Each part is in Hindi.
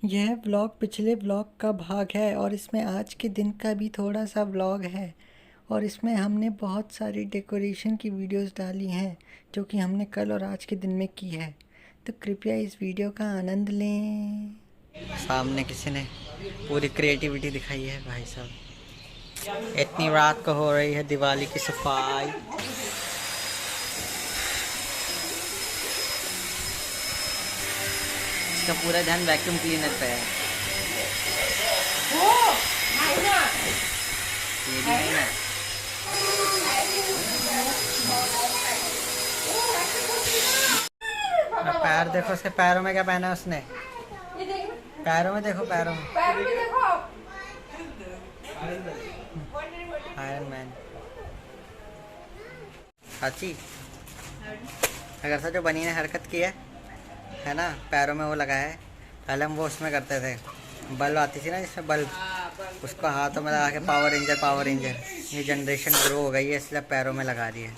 यह व्लॉग पिछले व्लॉग का भाग है और इसमें आज के दिन का भी थोड़ा सा व्लॉग है। और इसमें हमने बहुत सारी डेकोरेशन की वीडियोस डाली हैं जो कि हमने कल और आज के दिन में की है। तो कृपया इस वीडियो का आनंद लें। सामने किसी ने पूरी क्रिएटिविटी दिखाई है भाई साहब। इतनी रात को हो रही है दिवाली की सफाई। इसका पूरा ध्यान वैक्यूम क्लीनर पे है। ये भी है ना। पैर देखो, उसके पैरों में क्या पहना है उसने। पैरों में देखो, पैरों में आयरन मैन। अच्छी अगर सर जो बनी ने हरकत की है ना, पैरों में वो लगा है। पहले हम वो उसमें करते थे, बल्ब आती थी ना जिसमें बल्ब, उसको हाथों में लगा के पावर रेंजर। ये जनरेशन ग्रो हो गई है इसलिए पैरों में लगा रही है।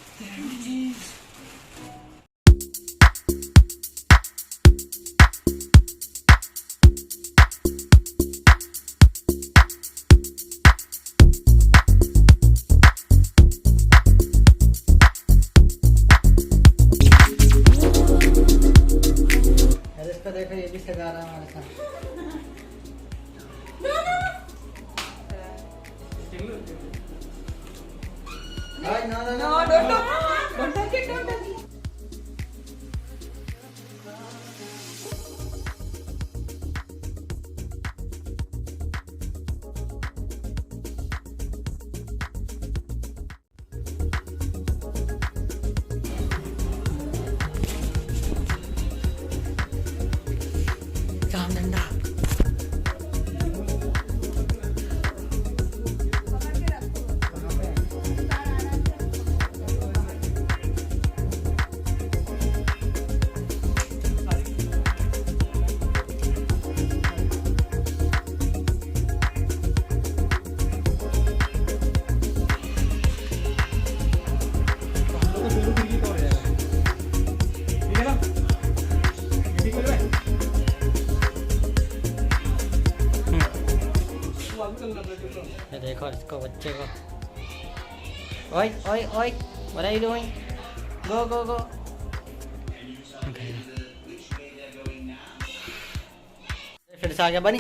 इसको देखो, ये भी सजा रहा है हमारे साथ। No, don't touch it, don't touch it. डंडा देखो इसको, बच्चे को। ओए ओए ओए, what are you doing? Go go go. फिर से आ गया बनी।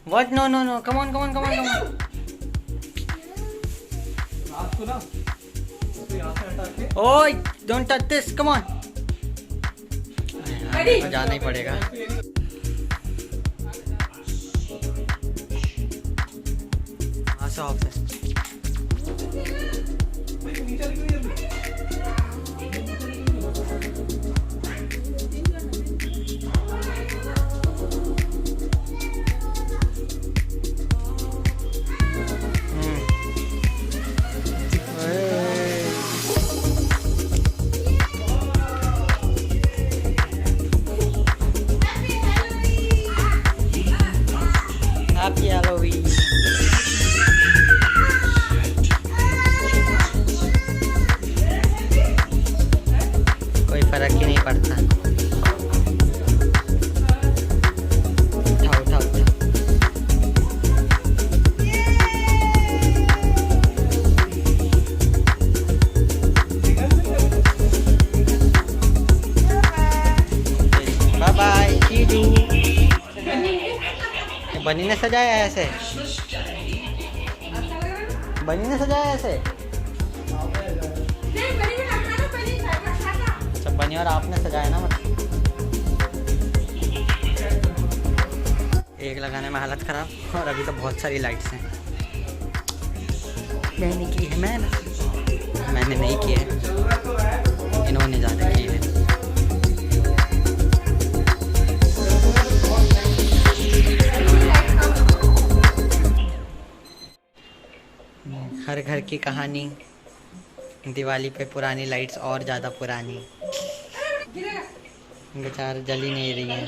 What? No no no. Come on come on come on come on. ओए, don't touch this. Come on. जाना ही पड़ेगा। ऑफ है। Happy Halloween. फर्क ही नहीं पड़ता। उठा उठा उठा। Bye bye, Kitu. बनी ने सजाया ऐसे, बनी ने सजाया ऐसे। बनी और आपने सजाया ना। एक लगाने में हालत खराब, और अभी तो बहुत सारी लाइट्स हैं। मैंने की है, मैंने नहीं की है, इन्होंने ज़्यादा की है। हर घर की कहानी, दिवाली पे पुरानी लाइट्स और ज़्यादा पुरानी। बेचारे जल ही नहीं रही है।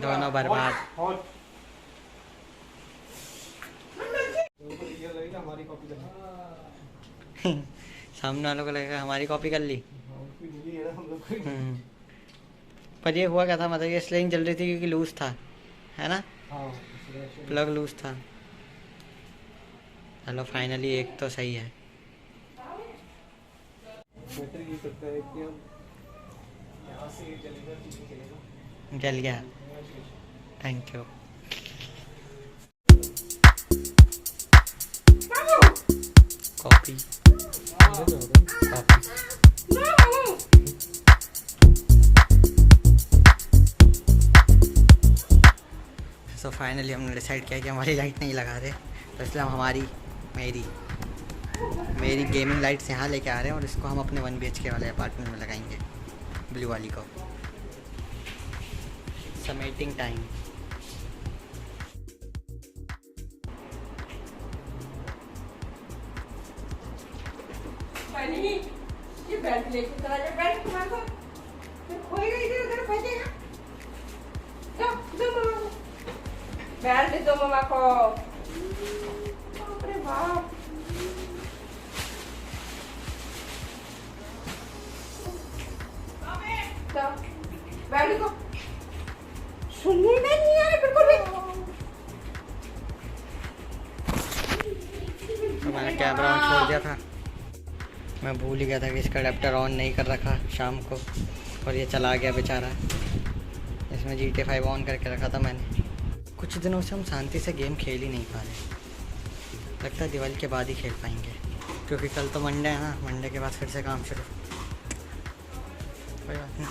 दोनों बर्बाद। सामने वालों को लगेगा हमारी कॉपी कर ली। पर ये हुआ क्या था, मतलब ये स्लिंग जल रही थी क्योंकि लूज था, है ना? प्लग लूज था। चलो फाइनली एक तो सही है। जल गया, thank you. Copy so finally हमने डिसाइड किया कि हमारी लाइट नहीं लगा रहे, तो इसलिए हम मेरी गेमिंग लाइट्स यहाँ लेके आ रहे हैं और इसको हम अपने 1 BHK वाले अपार्टमेंट में लगाएंगे, ब्लू वाली को। समेटिंग टाइम। ये बेल्ट लेके चला जा, बेल्ट तुम्हारे को फिर खोएगा, इधर उधर फेंकेगा। दो मामा को बेल्ट दो, मामा को। बाप रे बाप, बेल्ट को सुनने में नहीं आ रहा बिल्कुल भी। तो मैंने कैमरा ऑन छोड़ दिया था, मैं भूल ही गया था कि इसका अडेप्टर ऑन नहीं कर रखा शाम को, और ये चला गया बेचारा। इसमें GTA 5 ऑन करके रखा था मैंने। कुछ दिनों से हम शांति से गेम खेल ही नहीं पा रहे, लगता है दिवाली के बाद ही खेल पाएंगे, क्योंकि कल तो मंडे है ना, मंडे के बाद फिर से काम शुरू। कोई बात नहीं।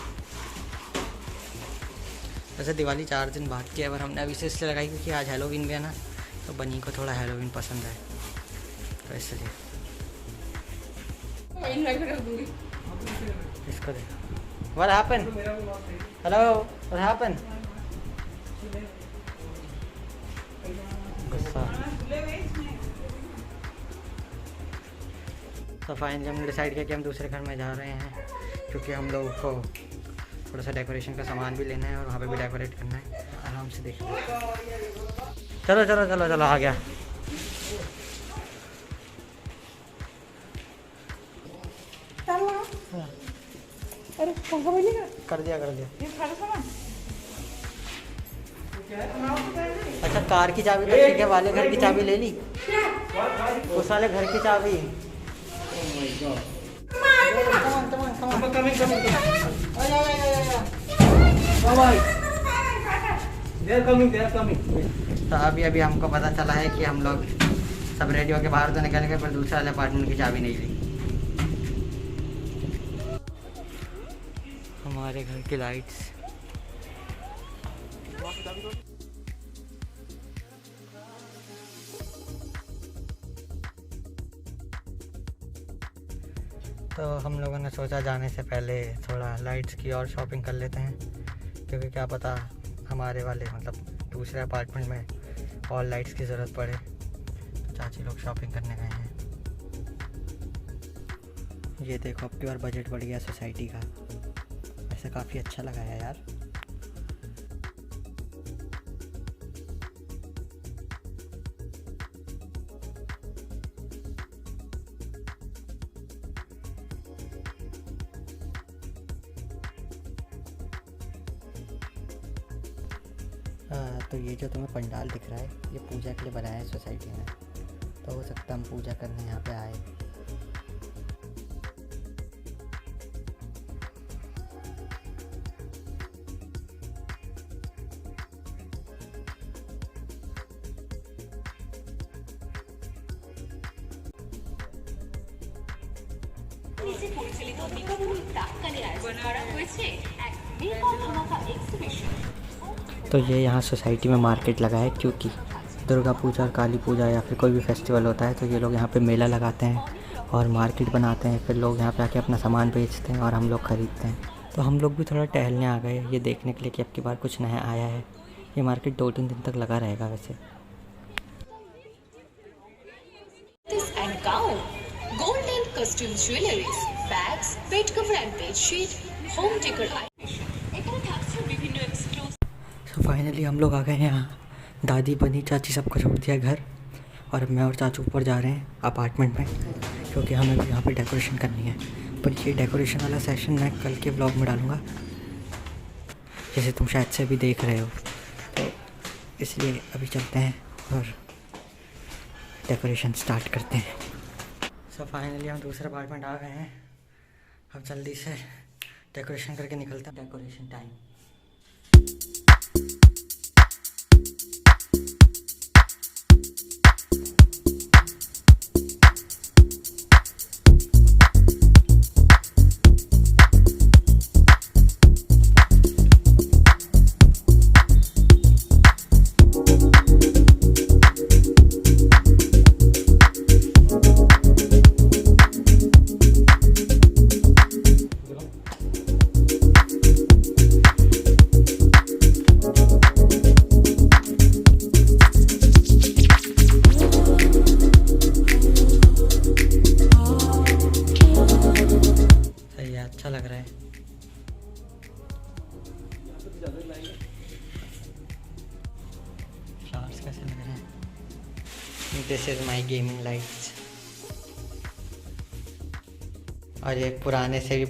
वैसे दिवाली 4 दिन बाद की है, पर हमने अभी से इसलिए लगाई क्योंकि आज हैलोवीन भी है ना, तो बनी को थोड़ा हैलोवीन पसंद है, तो इसलिए इसको देखो। What happened? Hello, what happened? गुस्सा। तो फाइनली हमने डिसाइड किया कि हम दूसरे घर में जा रहे हैं, क्योंकि हम लोग को थोड़ा सा डेकोरेशन का सामान भी लेना है और वहाँ पे भी डेकोरेट करना है। आराम से देखना। चलो चलो चलो चलो, आ गया। अरे पंखा बंद नहीं कर दिया ये सारा सामान। अच्छा, कार की चाबी तो ठीक है, वाले घर की चाबी ले ली, उस वाले घर की चाबी। तो अभी हमको पता चला है कि हम लोग सब रेडी होके बाहर तो निकल गए, पर दूसरे वाले अपार्टमेंट की चाबी नहीं ली। हमारे घर की लाइट्स। तो हम लोगों ने सोचा जाने से पहले थोड़ा लाइट्स की और शॉपिंग कर लेते हैं, क्योंकि क्या पता हमारे वाले मतलब दूसरे अपार्टमेंट में और लाइट्स की ज़रूरत पड़े। तो चाची लोग शॉपिंग करने गए हैं। ये देखो, अब की बार बजट बढ़ गया सोसाइटी का, ऐसा काफ़ी अच्छा लगा है यार। तो ये जो तुम्हें पंडाल दिख रहा है, ये पूजा के लिए बनाया है सोसाइटी में, तो हो सकता है हम पूजा करने यहाँ पे आए। পরিচালিত দীপাবলি প্রাক্কালে আয়োজন করা হয়েছে এক মেগা ধামাকা এক্সিবিশন। तो ये यहाँ सोसाइटी में मार्केट लगा है, क्योंकि दुर्गा पूजा और काली पूजा या फिर कोई भी फेस्टिवल होता है तो ये लोग यहाँ पे मेला लगाते हैं और मार्केट बनाते हैं, फिर लोग यहाँ पे आके अपना सामान बेचते हैं और हम लोग ख़रीदते हैं। तो हम लोग भी थोड़ा टहलने आ गए ये देखने के लिए कि अब की बार कुछ नया आया है। ये मार्केट 2-3 दिन तक लगा रहेगा वैसे। Golden costume jewelries, bags, bed cover and bed sheet, home decor items. এখানে থাকছে বিভিন্ন এক্সক্লুসিভ। तो फाइनली हम लोग आ गए हैं यहाँ। दादी बनी चाची सबको छोड़ दिया घर, और अब मैं और चाचू ऊपर जा रहे हैं अपार्टमेंट में। क्योंकि हमें भी यहाँ पे डेकोरेशन करनी है। पर ये डेकोरेशन वाला सेशन मैं कल के ब्लॉग में डालूँगा, जैसे तुम शायद से भी देख रहे हो। तो इसलिए अभी चलते हैं और डेकोरेशन स्टार्ट करते हैं। सो फाइनली हम दूसरे अपार्टमेंट आ गए हैं। अब जल्दी से डेकोरेशन करके निकलते हैं। Decoration time. अच्छा लग रहा है। फ्लावर्स कैसे लग रहे हैं? This is my gaming lights. और ये पुराने से भी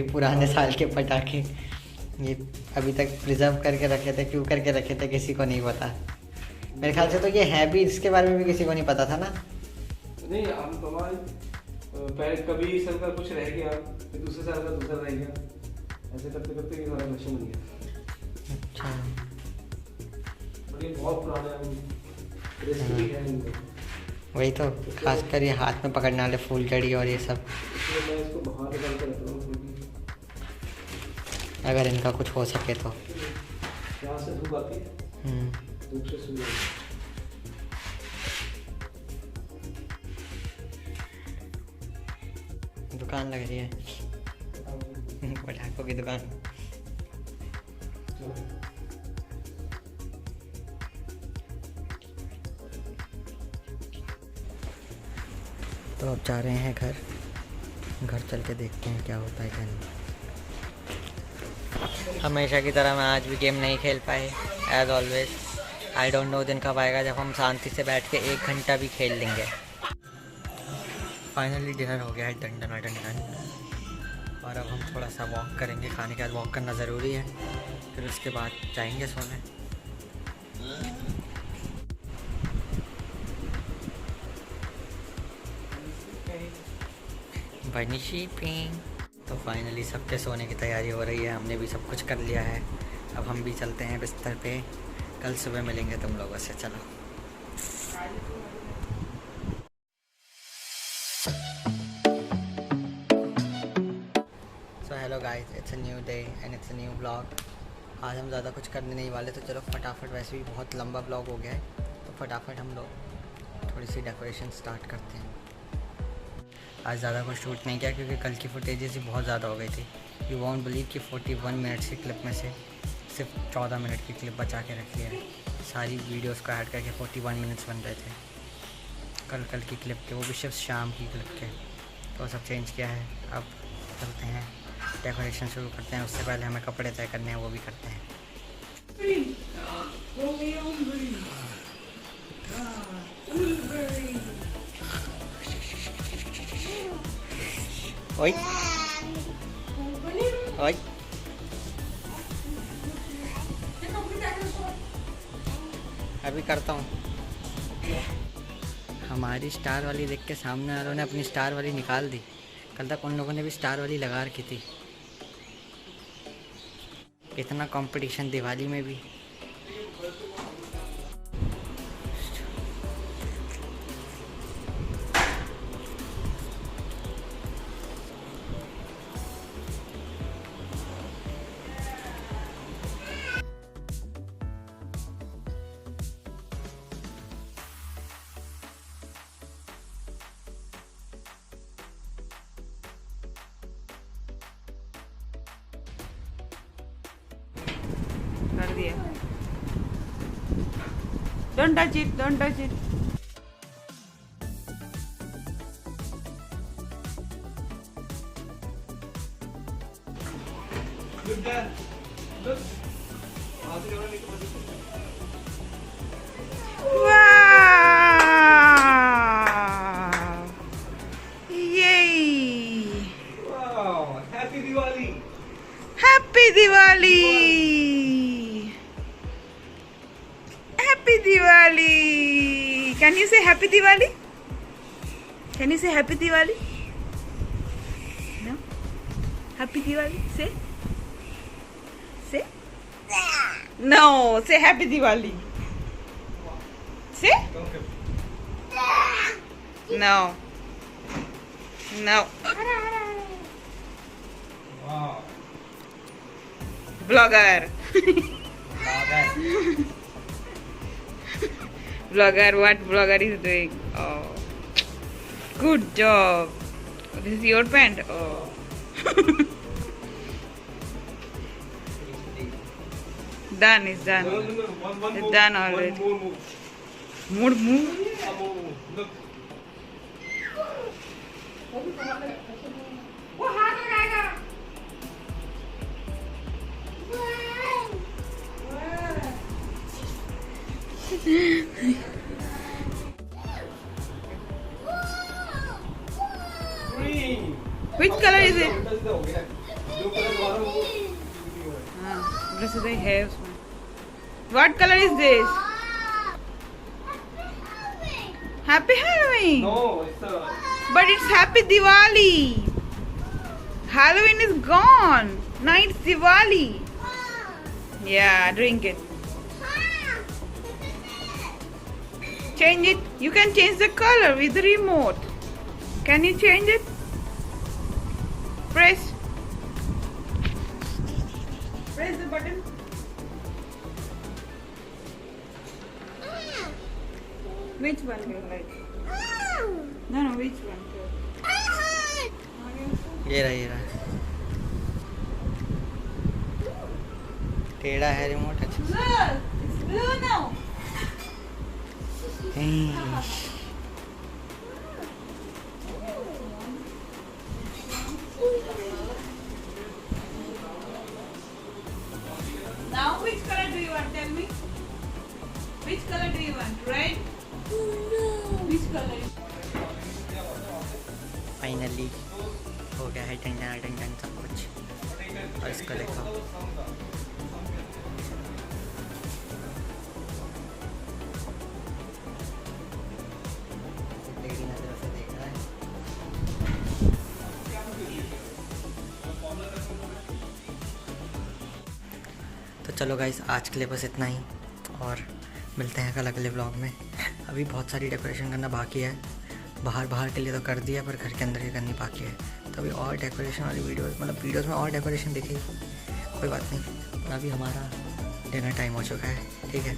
पुराने साल के पटाखे, ये अभी तक प्रिजर्व करके रखे थे। क्यों करके रखे थे किसी को नहीं पता। मेरे ख्याल से तो ये है भी, इसके बारे में भी किसी को नहीं पता था ना। नहीं, हम पहले कभी साल का कुछ रह गया, फिर दूसरे साल का दूसरा रह गया, ऐसे करते करते ये सारा कलेक्शन बन गया। अच्छा, और ये बहुत पुराना रेसिपी है इनका। वही तो, खासकर ये हाथ में पकड़ने वाले फूलझड़ी और ये सब। मैं इसको बाहर निकाल कर रखता हूँ, अगर इनका कुछ हो सके तो। यहाँ से धूप आती है, धूप से सूर्य। दुकान लग रही है, पटाखों की दुकान। तो अब जा रहे हैं घर चल के देखते हैं क्या होता है क्या नहीं। हमेशा की तरह मैं आज भी गेम नहीं खेल पाए, as always. I don't know दिन कब आएगा जब हम शांति से बैठ के 1 घंटा भी खेल लेंगे। फाइनली डिनर हो गया है, डन। और अब हम थोड़ा सा वॉक करेंगे। खाने के बाद वॉक करना ज़रूरी है, फिर उसके बाद जाएंगे सोने। बनी शीपिंग। तो फाइनली सबके सोने की तैयारी हो रही है, हमने भी सब कुछ कर लिया है। अब हम भी चलते हैं बिस्तर पे। कल सुबह मिलेंगे तुम लोगों से। चलो। Hello guys, it's a new day and it's a new blog. आज हम ज़्यादा कुछ करने नहीं वाले, तो चलो फटाफट, वैसे भी बहुत लंबा ब्लॉग हो गया है, तो फटाफट हम लोग थोड़ी सी डेकोरेशन स्टार्ट करते हैं। आज ज़्यादा कुछ शूट नहीं किया क्योंकि कल की फुटेजेस ही बहुत ज़्यादा हो गई थी। यू वॉन्ट बिलीव कि 41 मिनट्स की क्लिप में से सिर्फ 14 मिनट की क्लिप बचा के रखी है। सारी वीडियोस को ऐड करके 41 मिनट्स बन रहे थे कल की क्लिप के, वो भी सिर्फ शाम की क्लिप के। तो सब चेंज किया है। अब चलते हैं, डेकोरेशन शुरू करते हैं। उससे पहले हमें कपड़े तय करने हैं, वो भी करते हैं। ओए ओए, अभी करता हूँ। हमारी स्टार वाली देख के सामने वालों ने अपनी स्टार वाली निकाल दी। कल तक उन लोगों ने भी स्टार वाली लगा रखी थी। इतना कंपटीशन दिवाली में भी। कर दिया। Don't touch it, don't touch it. Wow! Happy Diwali. Happy Diwali, happy Diwali. Can you say happy Diwali? Can you say happy Diwali? No, happy Diwali. Say no, say happy Diwali. Say no, no. Vlogger. Vlogger, what vlogger is doing? Oh, good job. This is your pant. Oh. Done, is done. It's done already. Mood move. वो हाथ लगाएगा। Which color is it? They have. What color is this? Happy Halloween. No, it's But it's Happy Diwali. Halloween is gone. Now it's Diwali. Yeah, drink it. Change it. You can change the color with the remote. Can you change it? Press. Press the button. Which one do you like? No, which one? ये रहा टेढ़ा है रिमोट। अच्छा Look, it's blue now. Now which color do you want? Tell me. Which color do you want? Red? Which color? Finally हो गया है टन सब कुछ। और इसको देखो, टेढ़ी नजरों से देख रहा है। तो चलो गाइस, आज के लिए बस इतना ही, और मिलते हैं कल अगले ब्लॉग में। अभी बहुत सारी डेकोरेशन करना बाकी है। बाहर के लिए तो कर दिया, पर घर के अंदर ही करनी बाकी है। तो अभी और डेकोरेशन वाली वीडियोस में और डेकोरेशन दिखेगी, कोई बात नहीं। अभी हमारा डिनर टाइम हो चुका है, ठीक है।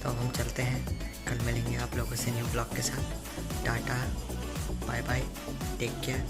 तो अब हम चलते हैं, कल मिलेंगे आप लोगों से न्यू ब्लॉग के साथ। Tata, bye bye, take care.